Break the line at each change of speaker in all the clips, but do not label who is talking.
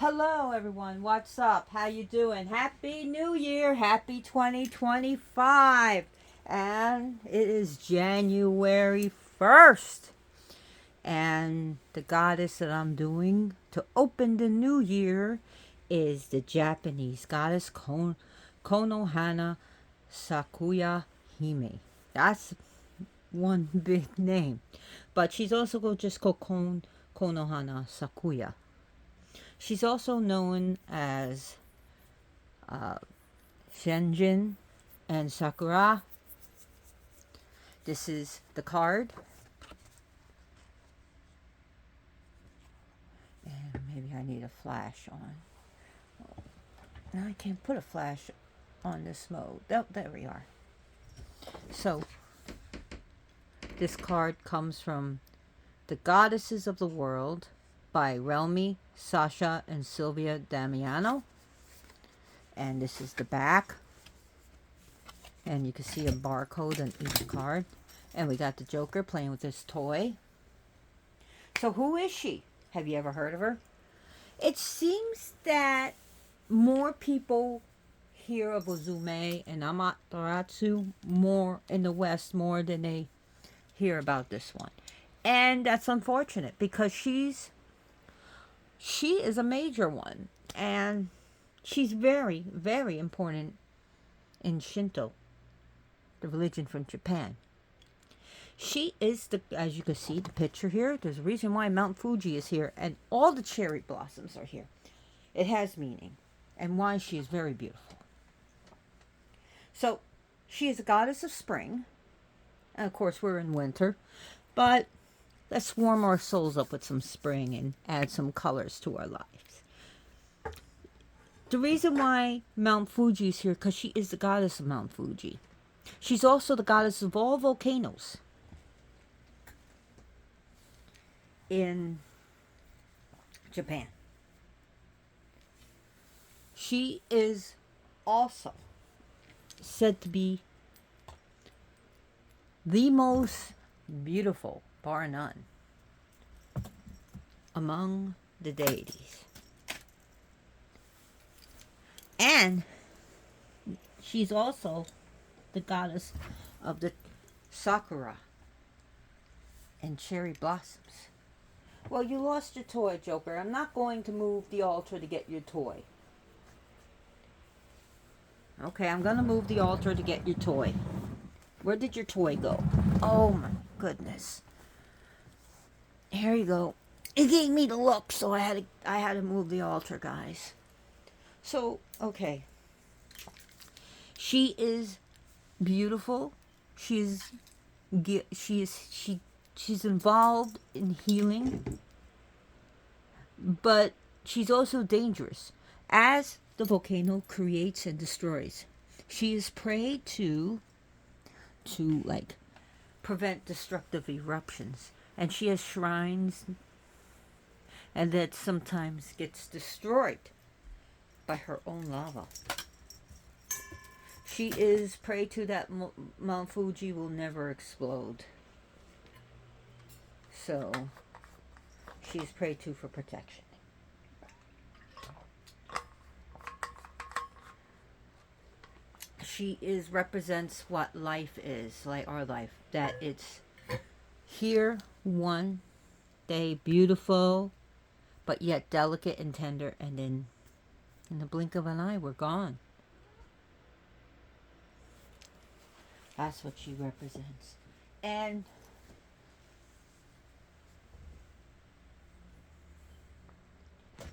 Hello everyone, what's up? How you doing? Happy New Year, happy 2025. And it is January 1st. And the goddess that I'm doing to open the new year is the Japanese goddess Konohana Sakuya Hime. That's one big name. But she's also just called Konohana Sakuya. She's also known as Shenjin and Sakura. This is the card. And maybe I need a flash on. Now I can't put a flash on this mode. Oh, there we are. So, this card comes from The Goddesses of the World by Relmi, Sasha, and Sylvia Damiano. And this is the back. And you can see a barcode on each card. And we got the Joker playing with this toy. So who is she? Have you ever heard of her? It seems that more people hear of Uzume and Amaterasu more in the West more than they hear about this one. And that's unfortunate because she is a major one. And she's very, very important in Shinto, the religion from Japan. She is as you can see the picture here, there's a reason why Mount Fuji is here and all the cherry blossoms are here. It has meaning and why she is very beautiful. So, she is a goddess of spring. And of course, we're in winter. But let's warm our souls up with some spring and add some colors to our lives. The reason why Mount Fuji is here, because she is the goddess of Mount Fuji. She's also the goddess of all volcanoes in Japan. She is also said to be the most beautiful, bar none, among the deities. And she's also the goddess of the sakura and cherry blossoms. Well, you lost your toy, Joker. I'm not going to move the altar to get your toy. Okay, I'm going to move the altar to get your toy. Where did your toy go? Oh my goodness. Here you go. It gave me the look, so I had to move the altar, guys. So, okay. She is beautiful. She's involved in healing, but she's also dangerous as the volcano creates and destroys. She is prey to like prevent destructive eruptions, and she has shrines and that sometimes gets destroyed by her own lava. She is prey to that Mount Fuji will never explode. So, she's prey to for protection. She represents what life is, like our life. That it's here one day beautiful, but yet delicate and tender, and then in the blink of an eye, we're gone. That's what she represents. And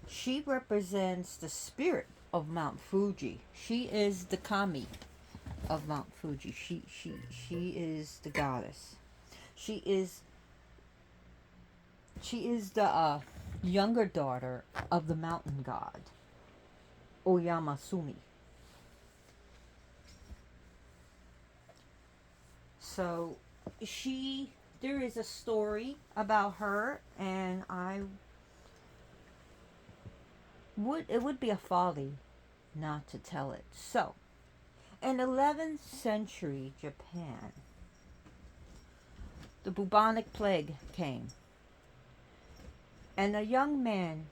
she represents the spirit of Mount Fuji. She is the kami of Mount Fuji. She is the goddess. She is the younger daughter of the mountain god, Oyamasumi. So there is a story about her, and it would be a folly not to tell it. So, in 11th century Japan, the bubonic plague came, and a young man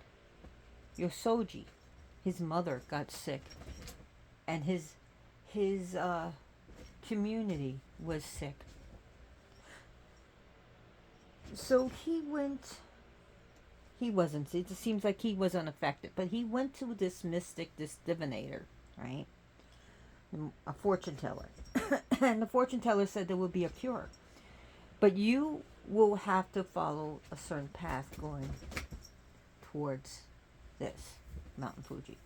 Yosoji, his mother, got sick, and his community was sick. So he went. He wasn't. It seems like he was unaffected, but he went to this mystic, this divinator, right? A fortune teller, and the fortune teller said there will be a cure, but you will have to follow a certain path going towards this Mountain Fuji,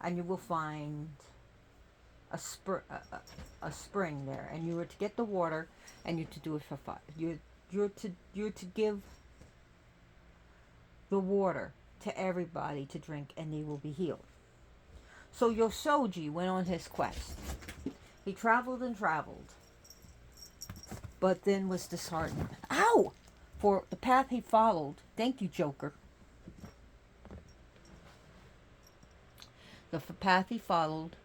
and you will find a spring there, and you are to get the water, and you're to do it for 5. You're to give the water to everybody to drink, and they will be healed. So Yosoji went on his quest. He traveled and traveled, but then was disheartened. Ow! For the path he followed. Thank you, Joker. The path he followed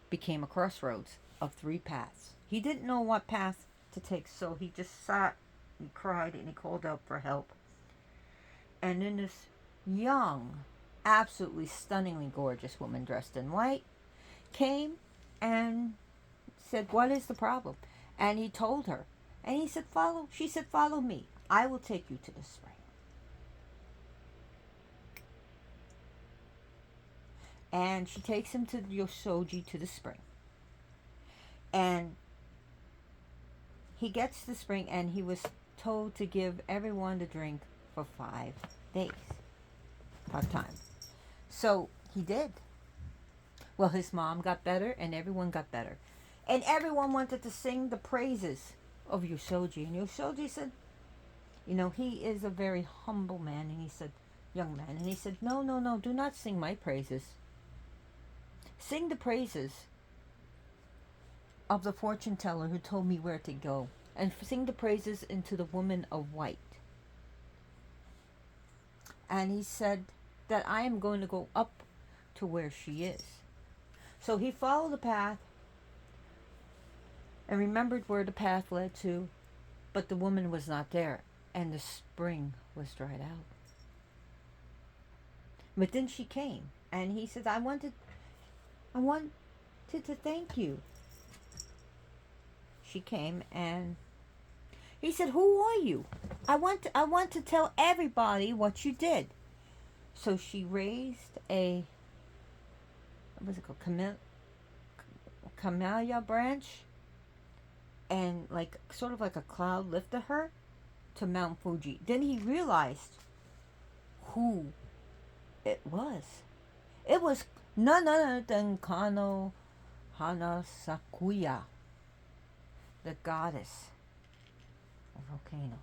became a crossroads of 3 paths. He didn't know what path to take, so he just sat and cried and he called out for help. And then this young, absolutely stunningly gorgeous woman dressed in white came and said, "What is the problem?" And he told her. And he said, she said, "Follow me. I will take you to the spring." And she takes him to Yosoji to the spring. And he gets to the spring, and he was told to give everyone to drink for 5 days. Part-time. So he did. Well, his mom got better, and everyone got better. And everyone wanted to sing the praises of Yosoji. And Yosoji said, he is a very humble man. And he said, young man. And he said, no, do not sing my praises. Sing the praises of the fortune teller who told me where to go. And sing the praises into the woman of white. And he said that I am going to go up to where she is. So he followed the path and remembered where the path led to, but the woman was not there, and the spring was dried out. But then she came, and he said, I wanted to thank you. She came, and he said, who are you? I want to tell everybody what you did. So she raised a, what was it called, camellia branch, and sort of like a cloud lifted her to Mount Fuji. Then he realized who it was. It was none other than konohanasakuya, the goddess of volcanoes.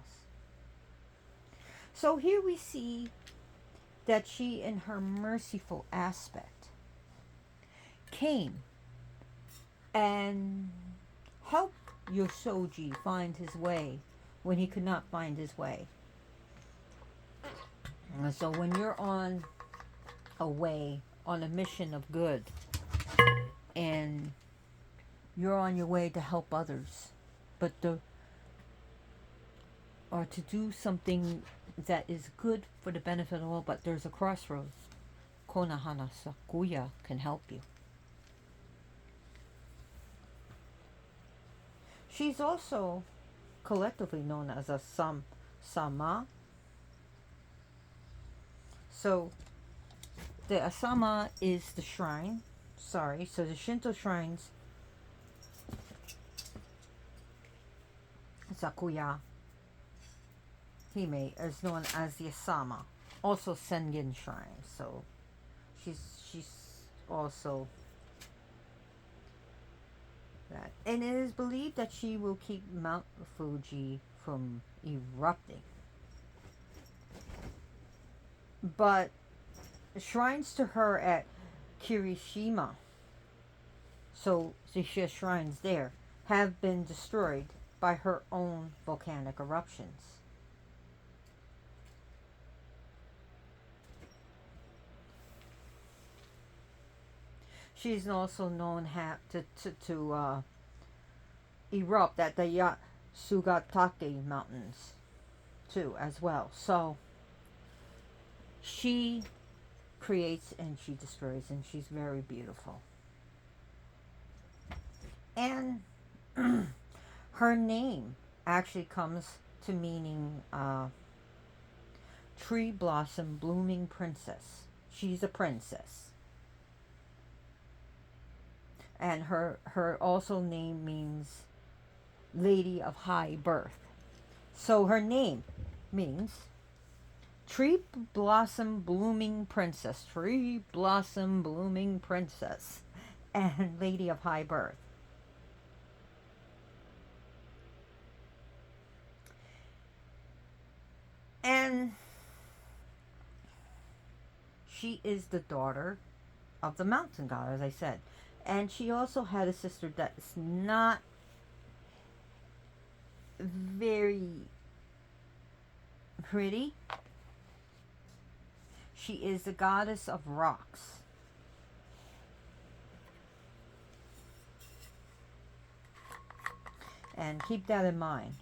So here we see that she, in her merciful aspect, came and helped Yosoji find his way when he could not find his way. And so when you're on a way, on a mission of good, and you're on your way to help others, or to do something that is good for the benefit of all, but there's a crossroads, konohanasakuya can help you. She's also collectively known as a sama. So the asama is the shrine. So the Shinto shrines, Sakuya Hime is known as the asama. Also Sengen shrine. So she's also that. And it is believed that she will keep Mount Fuji from erupting. But shrines to her at Kirishima, so she has shrines there, have been destroyed by her own volcanic eruptions. She's also known to erupt at the Yatsugatake Mountains too, as well. So she creates and she destroys, and she's very beautiful. And her name actually comes to meaning tree blossom blooming princess. She's a princess. And her also name means lady of high birth. So her name means tree blossom blooming princess, tree blossom blooming princess, and lady of high birth. And she is the daughter of the mountain god, as I said. And she also had a sister that's not very pretty. She is the goddess of rocks. And keep that in mind.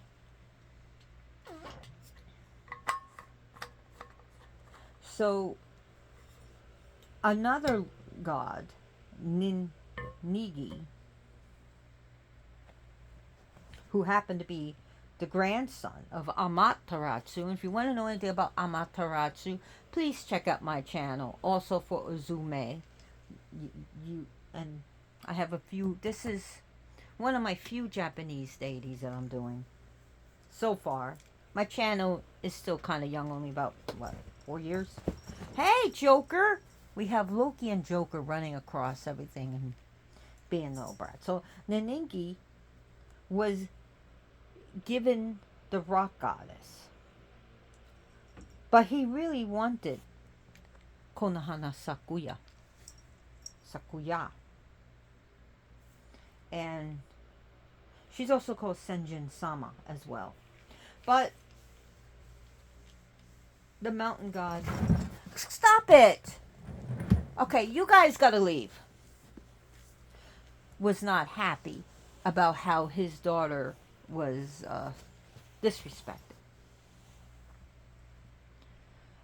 So, another god, Nigi, who happened to be the grandson of Amaterasu. And if you want to know anything about Amaterasu, please check out my channel. Also for Uzume. And I have a few. This is one of my few Japanese deities that I'm doing so far. My channel is still kind of young, only about, what, 4 years? Hey, Joker! We have Loki and Joker running across everything and being little brats. So, Ninigi was given the rock goddess. But he really wanted konohanasakuya. Sakuya. And she's also called Senjin Sama as well. But the mountain god... Stop it! Okay, you guys gotta leave. Was not happy about how his daughter was disrespected.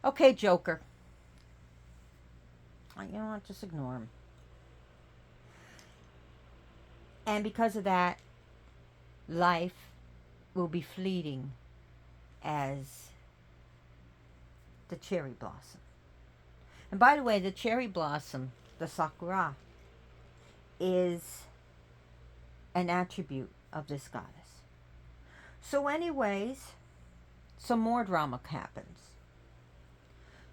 Okay, Joker. You know what? Just ignore him. And because of that, life will be fleeting as the cherry blossom. And by the way, the cherry blossom, the sakura, is an attribute of this goddess. So anyways, some more drama happens.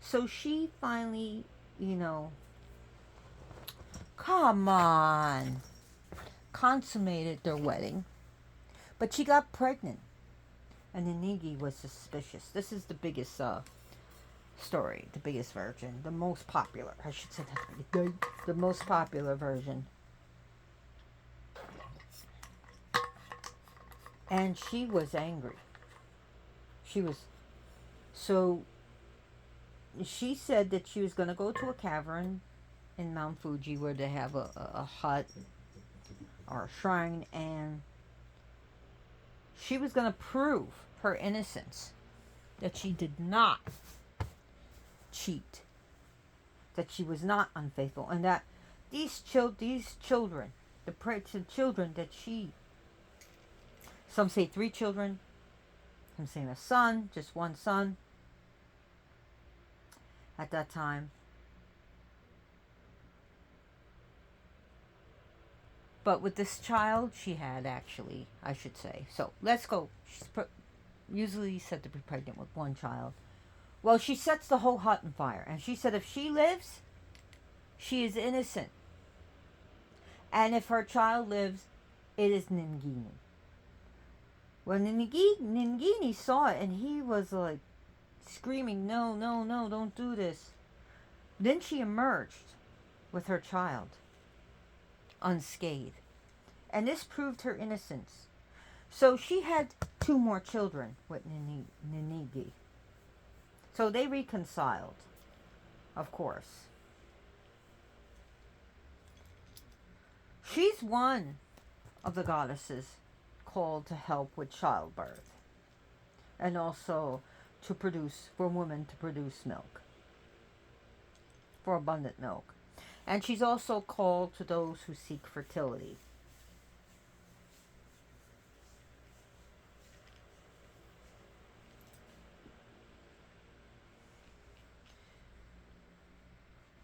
So she finally, come on, consummated their wedding. But she got pregnant. And Ninigi was suspicious. This is the biggest story, the biggest version, the most popular, I should say that, the most popular version. And she was angry. So she said that she was going to go to a cavern in Mount Fuji where they have a hut or a shrine, and she was going to prove her innocence, that she did not cheat, that she was not unfaithful, and that these children, the children that she, some say 3 children, some say a son, just one son at that time. But with this child, she had actually, I should say. So let's go. She's usually said to be pregnant with 1 child. Well, she sets the whole hut on fire. And she said if she lives, she is innocent. And if her child lives, it is Ningini. Well, Ningini saw it, and he was like screaming, no, no, no, don't do this. Then she emerged with her child, unscathed. And this proved her innocence. So she had 2 more children with Ninigi. So they reconciled, of course. She's one of the goddesses called to help with childbirth. And also for women to produce milk. for abundant milk. And she's also called to those who seek fertility.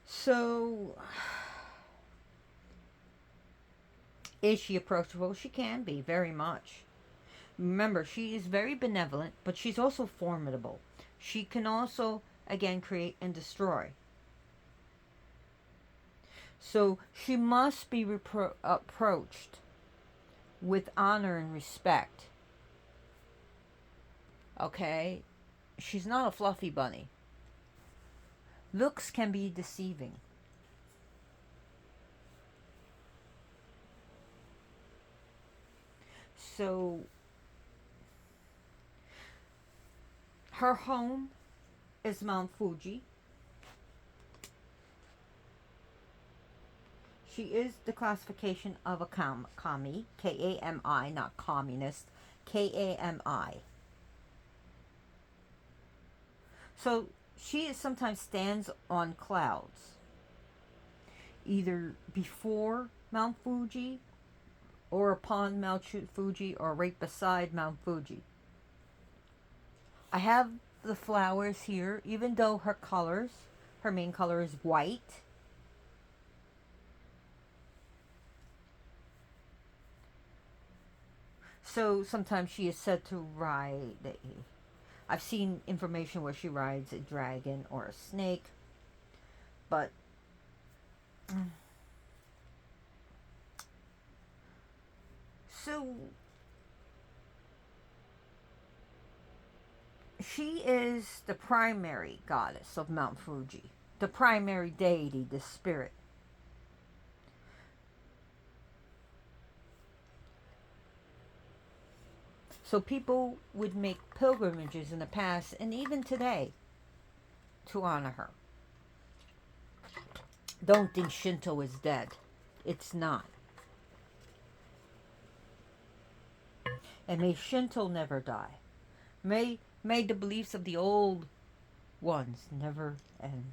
So, is she approachable? She can be, very much. Remember, she is very benevolent, but she's also formidable. She can also, again, create and destroy. So she must be approached with honor and respect. Okay? She's not a fluffy bunny. Looks can be deceiving. So her home is Mount Fuji. She is the classification of a kami, K-A-M-I, not communist, K-A-M-I. So she sometimes stands on clouds, either before Mount Fuji or upon Mount Fuji or right beside Mount Fuji. I have the flowers here, even though her main color is white. So sometimes she is said to ride I've seen information where she rides a dragon or a snake, but so she is the primary goddess of Mount Fuji, the primary deity, the spirit. So people would make pilgrimages in the past and even today to honor her. Don't think Shinto is dead. It's not. And may Shinto never die. May the beliefs of the old ones never end.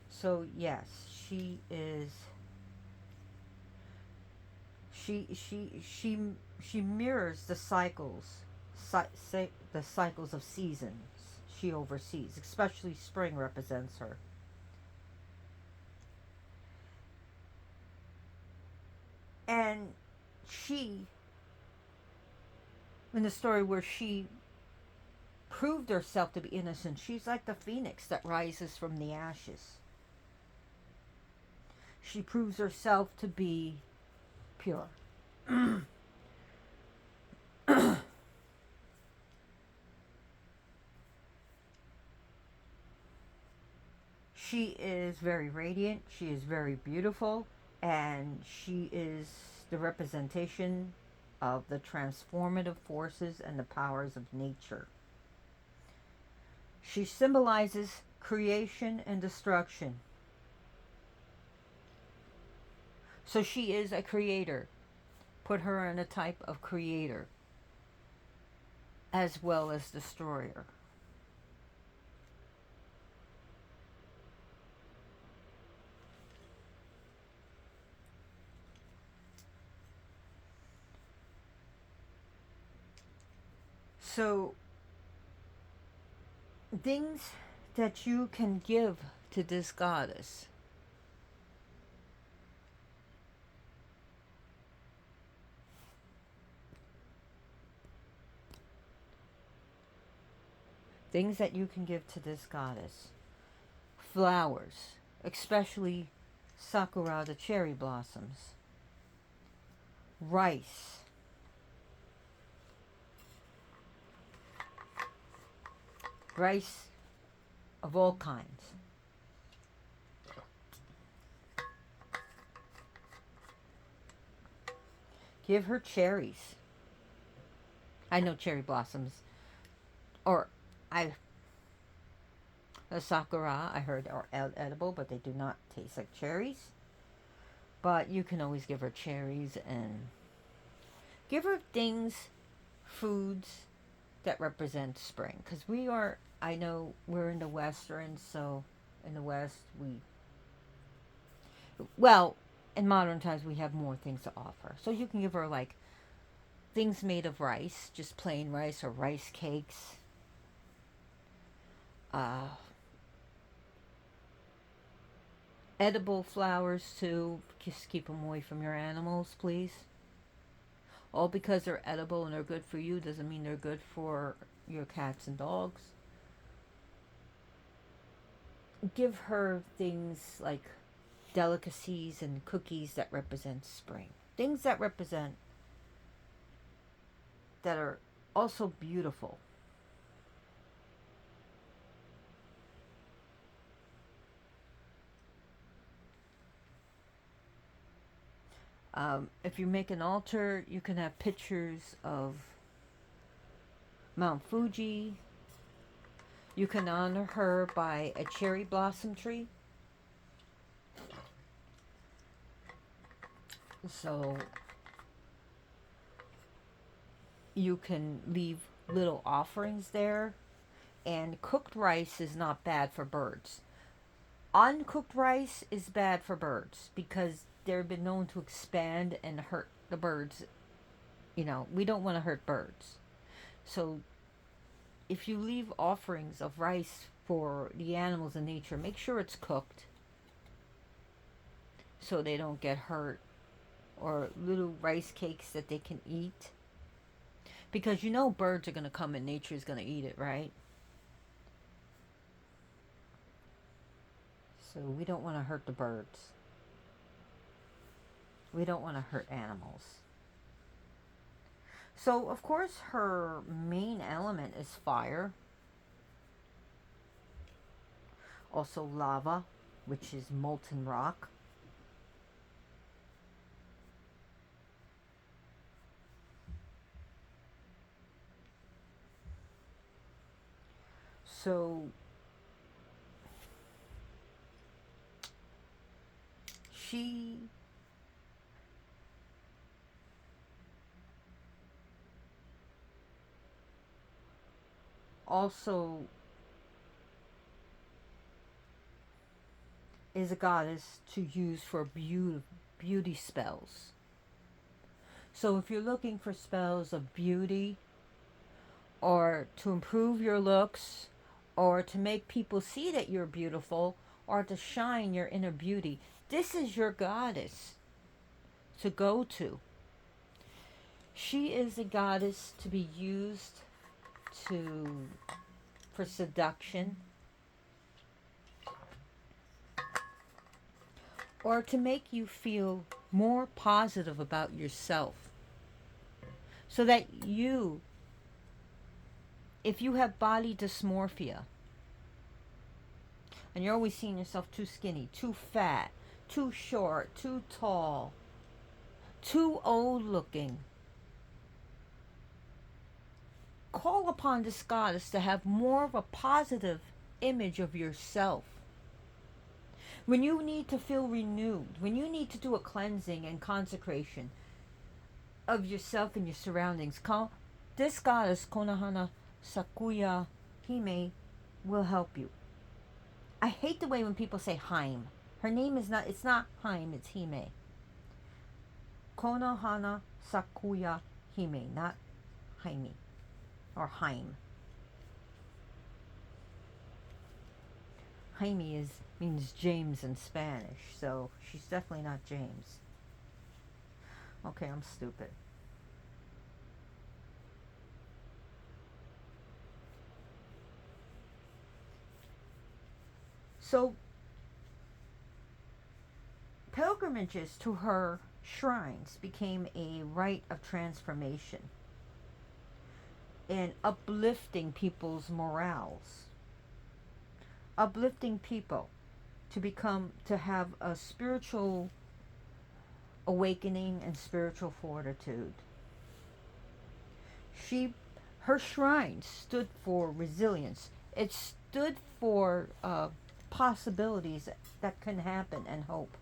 So yes, she is. She mirrors the the cycles of seasons she oversees. Especially spring represents her. And she, in the story where she proved herself to be innocent, she's like the phoenix that rises from the ashes. She proves herself to be pure. She is very radiant, she is very beautiful, and she is the representation of the transformative forces and the powers of nature. She symbolizes creation and destruction. So she is a creator. Put her in a type of creator as well as destroyer. So, things that you can give to this goddess. Things that you can give to this goddess. Flowers, especially sakura, the cherry blossoms. Rice. Rice of all kinds. Give her cherries. I know cherry blossoms. Or, the sakura, I heard, are edible, but they do not taste like cherries. But you can always give her cherries and give her things, foods that represent spring. Because we are, I know we're in the Western, so in the West, well, in modern times, we have more things to offer. So you can give her like things made of rice, just plain rice or rice cakes. Uh, Edible flowers too. Just keep them away from your animals, please. All because they're edible and they're good for you doesn't mean they're good for your cats and dogs. Give her things like delicacies and cookies that represent spring. Things that represent, that are also beautiful. If you make an altar, you can have pictures of Mount Fuji. You can honor her by a cherry blossom tree. So you can leave little offerings there. And cooked rice is not bad for birds. Uncooked rice is bad for birds because they've been known to expand and hurt the birds. You know, we don't want to hurt birds. So if you leave offerings of rice for the animals in nature, make sure it's cooked so they don't get hurt, or little rice cakes that they can eat. Because you know birds are going to come and nature is going to eat it, right? So we don't want to hurt the birds. We don't want to hurt animals. So, of course, her main element is fire. Also lava, which is molten rock. So she also is a goddess to use for beauty spells. So if you're looking for spells of beauty, or to improve your looks, or to make people see that you're beautiful, or to shine your inner beauty, this is your goddess to go to. She is a goddess to be used to for seduction, or to make you feel more positive about yourself. So that you, if you have body dysmorphia, and you're always seeing yourself too skinny, too fat, too short, too tall, too old looking, call upon this goddess to have more of a positive image of yourself. When you need to feel renewed, when you need to do a cleansing and consecration of yourself and your surroundings, call this goddess, konohanasakuya hime, will help you. I hate the way when people say Haim. Her name is not, it's not Haim, it's Hime. Konohanasakuya hime, not Jaime or Haim. Jaime means James in Spanish, so she's definitely not James. Okay, I'm stupid. So, pilgrimages to her shrines became a rite of transformation and uplifting people's morals. Uplifting people to have a spiritual awakening and spiritual fortitude. Her shrine stood for resilience. It stood for possibilities that can happen and hope.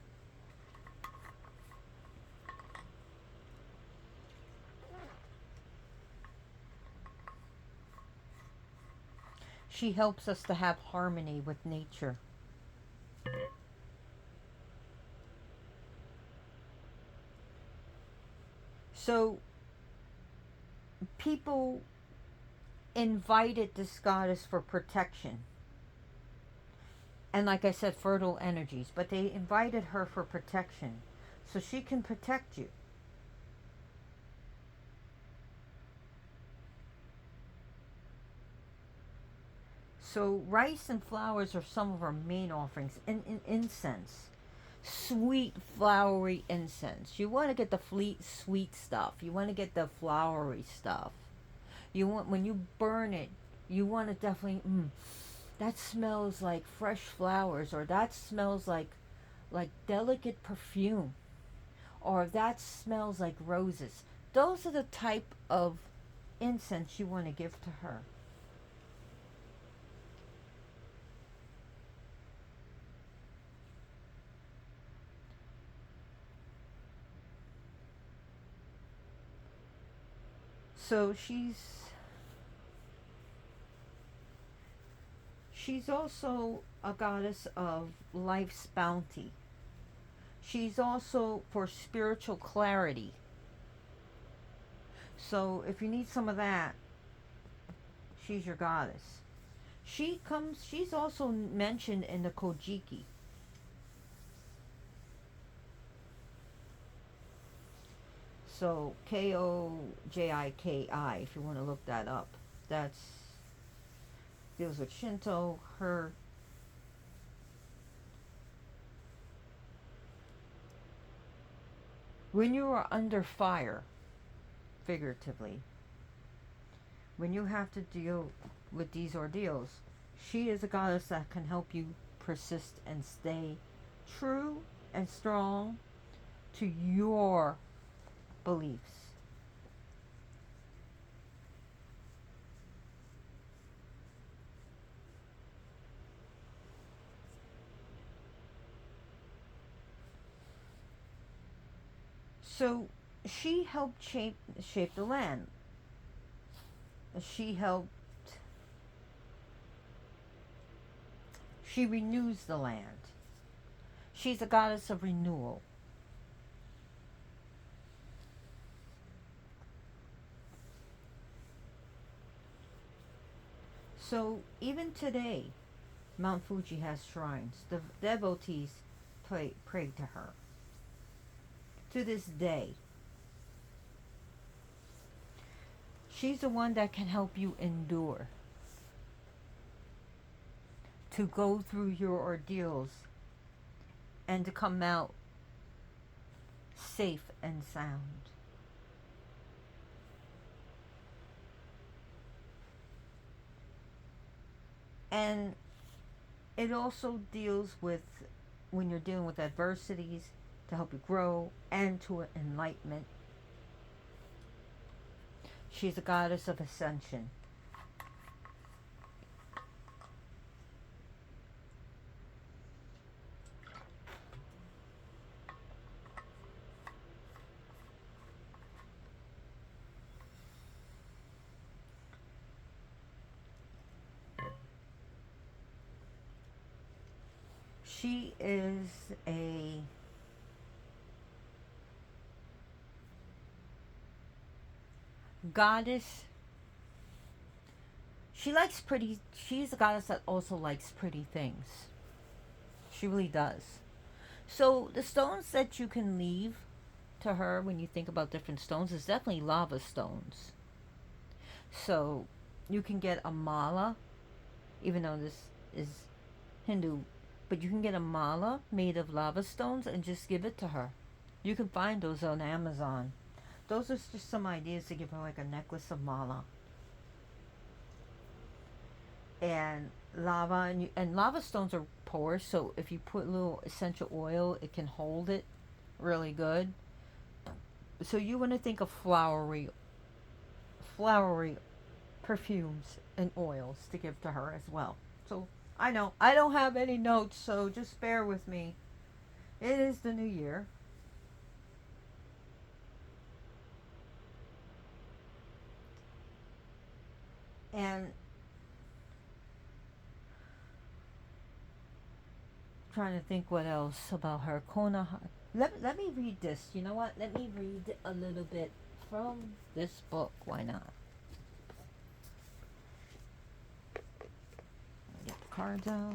She helps us to have harmony with nature. So people invited this goddess for protection. And like I said, fertile energies. But they invited her for protection. So she can protect you. So rice and flowers are some of our main offerings. And incense. Sweet, flowery incense. You want to get the sweet stuff. You want to get the flowery stuff. You want, when you burn it, you want to definitely, that smells like fresh flowers, or that smells like delicate perfume, or that smells like roses. Those are the type of incense you want to give to her. So she's also a goddess of life's bounty. She's also for spiritual clarity. So if you need some of that, she's your goddess. She's also mentioned in the Kojiki. So Kojiki, if you want to look that up. That's deals with Shinto, her. When you are under fire, figuratively, when you have to deal with these ordeals, she is a goddess that can help you persist and stay true and strong to your beliefs. So she helped shape the land. She helped. She renews the land. She's a goddess of renewal. So even today, Mount Fuji has shrines. The devotees pray to her. To this day, she's the one that can help you endure, to go through your ordeals, and to come out safe and sound. And it also deals with when you're dealing with adversities, to help you grow and to enlightenment. She's a goddess of ascension. She is a goddess. She's a goddess that also likes pretty things. She really does. So the stones that you can leave to her when you think about different stones is definitely lava stones. So you can get a mala, even though this is Hindu, but you can get a mala made of lava stones and just give it to her. You can find those on Amazon. Those are just some ideas to give her, like a necklace of mala. And lava stones are porous, so if you put a little essential oil, it can hold it really good. So you want to think of flowery perfumes and oils to give to her as well. So I know I don't have any notes, so just bear with me. It is the new year. And trying to think what else about her. Let me read this. You know what? Let me read a little bit from this book. Why not? Get the cards out.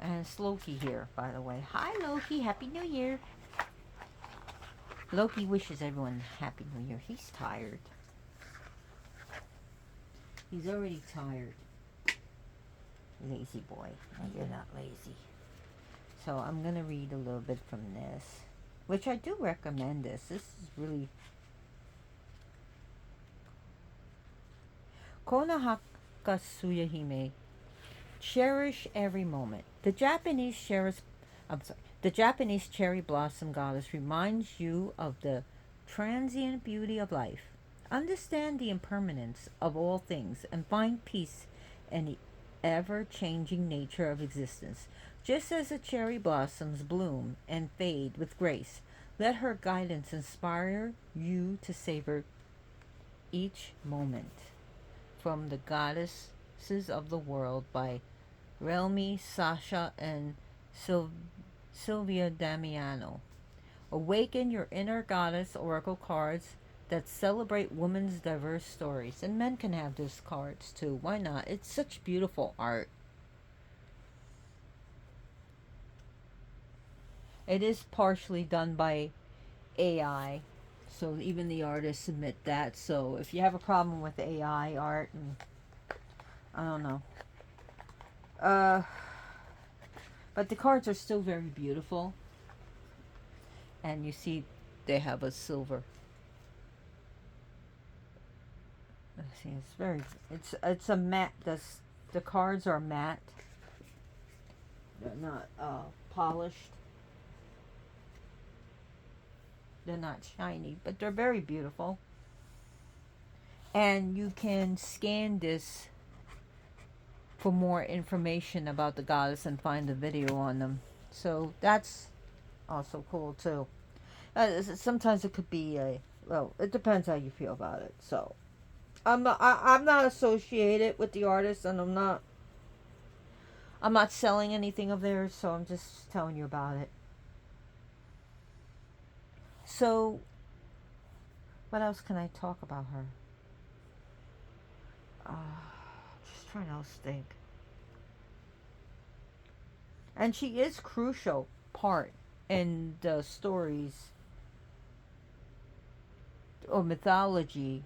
And it's Loki here, by the way. Hi, Loki. Happy New Year. Loki wishes everyone Happy New Year. He's tired. He's already tired. Lazy boy. No, you're not lazy. So I'm going to read a little bit from this, which I do recommend this. This is really... Konohanasakuya Hime. Cherish every moment. The Japanese cherry blossom goddess reminds you of the transient beauty of life. Understand the impermanence of all things and find peace in the ever-changing nature of existence. Just as the cherry blossoms bloom and fade with grace, let her guidance inspire you to savor each moment. From The Goddesses of the World by Relmi, Sasha, and Sylvia Damiano. Awaken your inner goddess oracle cards that celebrate women's diverse stories. And men can have those cards too. Why not? It's such beautiful art. It is partially done by AI, so even the artists admit that. So if you have a problem with AI art, and I don't know, but the cards are still very beautiful. And you see, they have a silver. Let's see, it's very, it's a matte. The cards are matte. They're not polished. They're not shiny, but they're very beautiful. And you can scan this for more information about the goddess and find the video on them. So that's also cool too. Sometimes it could be well, it depends how you feel about it. So I'm not associated with the artist, and I'm not selling anything of theirs, so I'm just telling you about it. So, what else can I talk about her? Just trying to think. And she is crucial part in the stories or mythology.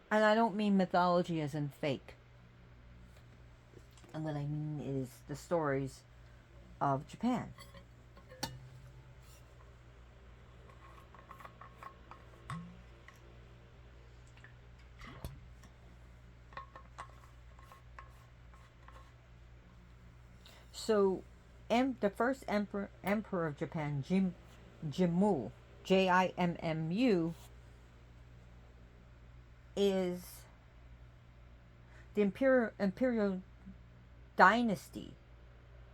And I don't mean mythology as in fake. And what I mean is the stories of Japan. So, the first emperor of Japan, Jimmu, Jimmu, is the imperial dynasty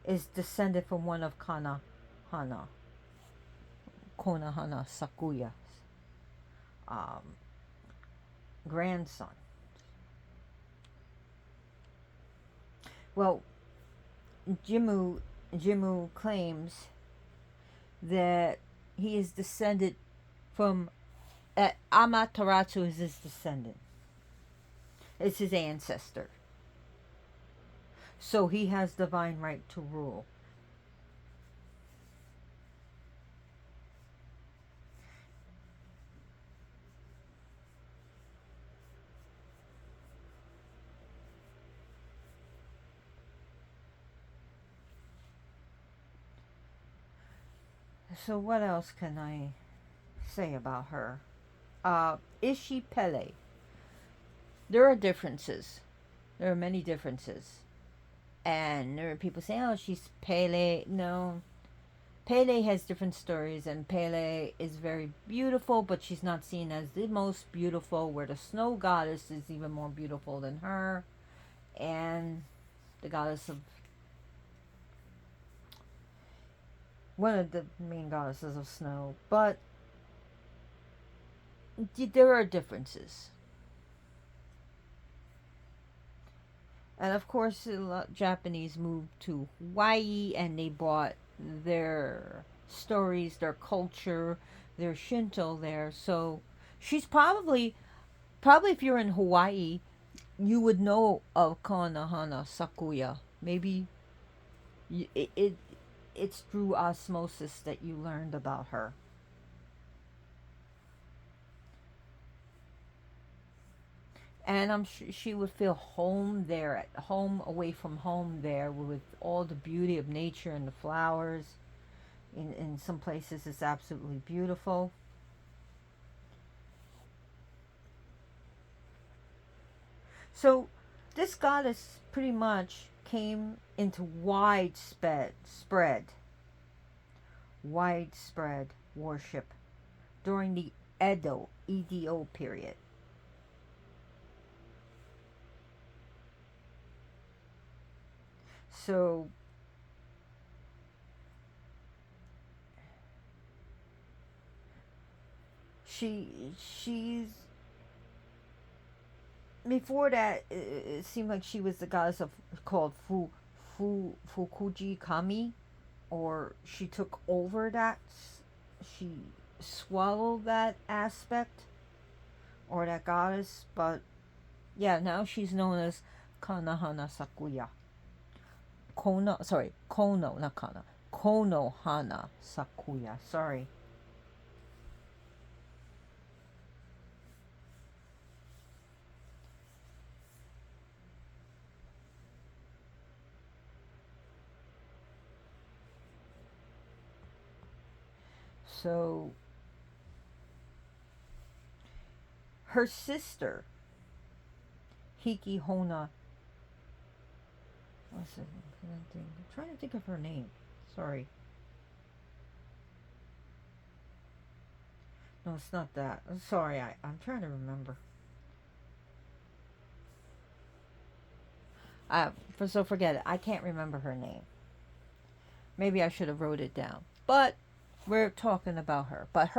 is descended from one of Konohanasakuya's grandson. Well, Jimmu claims that he is descended from Amaterasu is his descendant. It's his ancestor. So he has divine right to rule. So what else can I say about her? Is she Pele? There are differences. There are many differences. And there are people saying, oh, she's Pele. No. Pele has different stories, and Pele is very beautiful, but she's not seen as the most beautiful, where the snow goddess is even more beautiful than her. And the goddess of... one of the main goddesses of snow. But there are differences. And of course, a lot Japanese moved to Hawaii and they brought their stories, their culture, their Shinto there. So she's probably if you're in Hawaii, you would know of Konohanasakuya. Maybe it's through osmosis that you learned about her. And I'm sure she would feel home there, at home away from home there, with all the beauty of nature and the flowers. In some places, it's absolutely beautiful. So, this goddess pretty much came into widespread worship during the Edo period. So she's before that it seemed like she was the goddess of called Fukuji Kami, or she took over that, she swallowed that aspect or that goddess. But yeah, now she's known as Kanahana Kono, not Kana. Konohanasakuya. Sorry. So her sister, Hiki Hona, what's it? I'm trying to think of her name. Sorry. No, it's not that. I'm sorry, I'm trying to remember. So forget it. I can't remember her name. Maybe I should have wrote it down. But we're talking about her. But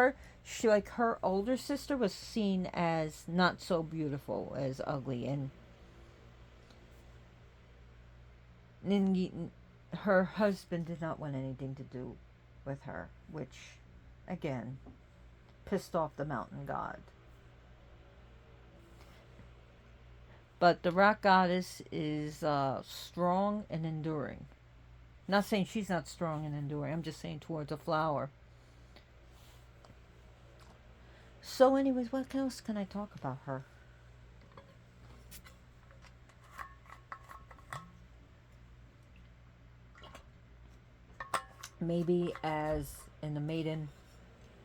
she, like her older sister, was seen as not so beautiful, as ugly, and her husband did not want anything to do with her, which again pissed off the mountain god. But the rock goddess is strong and enduring. Not saying she's not strong and enduring. I'm just saying towards a flower. So, anyways, what else can I talk about her? Maybe as in the maiden,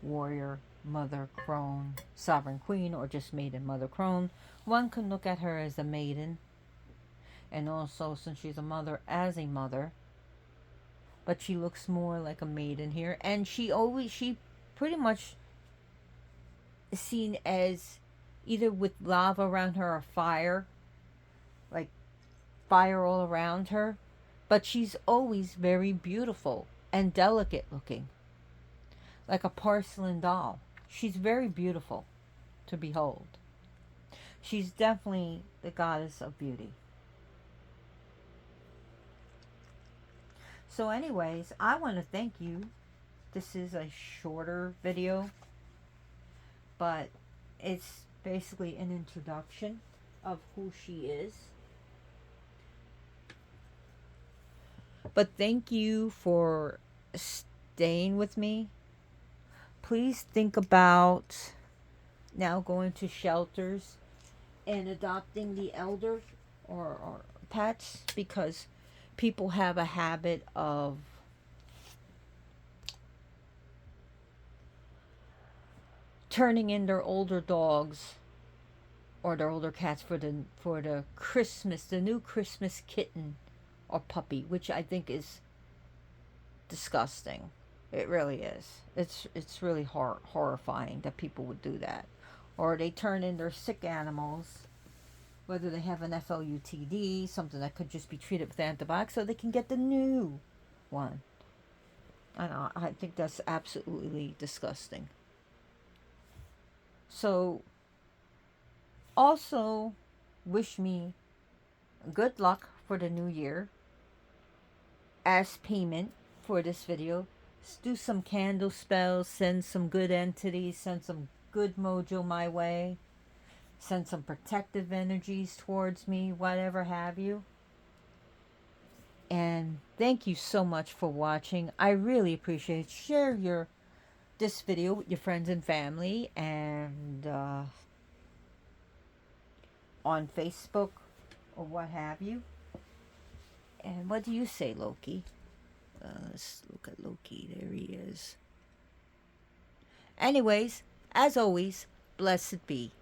warrior, mother, crone, sovereign queen, or just maiden, mother, crone. One can look at her as a maiden, and also since she's a mother, as a mother. But she looks more like a maiden here, and she pretty much is seen as either with lava around her or fire, like fire all around her. But she's always very beautiful and delicate looking, like a porcelain doll. She's very beautiful to behold. She's definitely the goddess of beauty. So, anyways, I want to thank you. This is a shorter video, but it's basically an introduction of who she is. But thank you for staying with me. Please think about now going to shelters and adopting the elder, or pets, because people have a habit of turning in their older dogs or their older cats for the Christmas, the new Christmas kitten or puppy, which I think is disgusting. It really is. It's really horrifying that people would do that, or they turn in their sick animals, whether they have an FLUTD, something that could just be treated with antibiotics, so they can get the new one. I know. I think that's absolutely disgusting. So, also wish me good luck for the new year. As payment for this video, do some candle spells, send some good entities, send some good mojo my way, send some protective energies towards me, whatever have you. And thank you so much for watching. I really appreciate it. Share this video with your friends and family, and on Facebook or what have you. And what do you say, Loki? Let's look at Loki. There he is. Anyways, as always, blessed be.